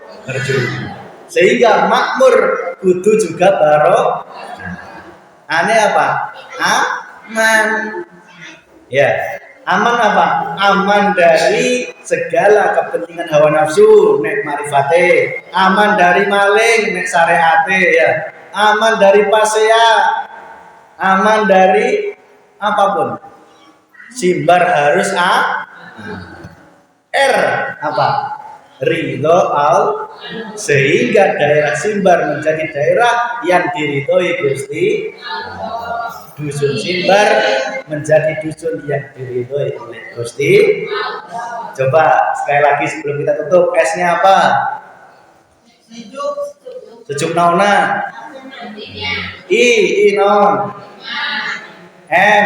Sehingga makmur kudu juga barokah. Aneh apa? Aman. Ya, aman apa? Aman dari segala kepentingan hawa nafsu, nek marifate. Aman dari maling, nek syariate ya. Aman dari pasea. Aman dari apapun. Simbar harus R apa? Ridho sehingga daerah Simbar menjadi daerah yang diridhoi Gusti. Dusun Simbar menjadi dusun yang diridhoi oleh Gusti. Coba sekali lagi sebelum kita tutup, S-nya apa? Sejuk naona. I naon. M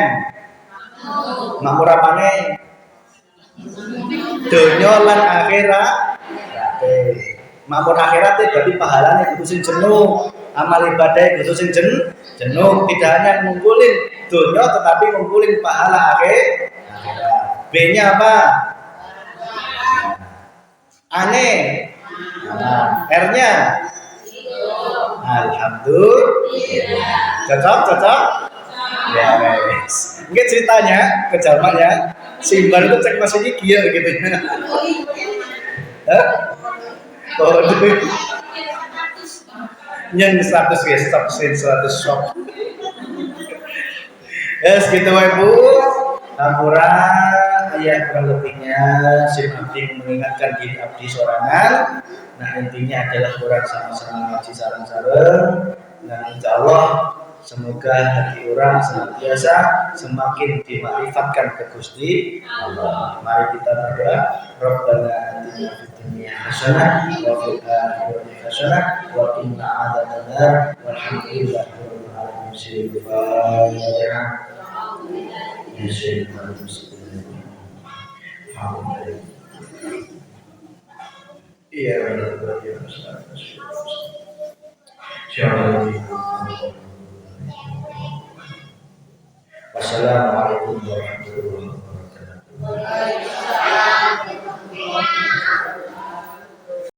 makmur apane? Donya lan akhirat. Makmur akhirat itu berarti pahalanya kudu sing jenuh, amal ibadah kudu sing jenuh, tidak hanya ngumpulin donya tetapi ngumpulin pahala akhirat. B-nya apa? Aneh. R-nya alhamdulillah. Cocok? Ya, guys. Mungkin ceritanya ke jamaknya Simbar itu cek masih gigi ya gitu ya. Oh, yang 100 guys, 100 shop. Yes, gitu Ibu. Ampura, ya kurang lebihnya Sim Abdi mengingatkan diri Abdi sorangan. Nah intinya adalah kurang sama-sama ngaji sareng-sareng. Nah insya Allah Semoga hati orang senantiasa semakin dimarifatkan ke Gusti Allah. Mari kita berdoa. Rabbana atina fid dunya hasanah wa fil akhirati hasanah wa qina adzabannar. Walhamdulillahi rabbil alamin. Iya, Wassalamualaikum warahmatullahi wabarakatuh.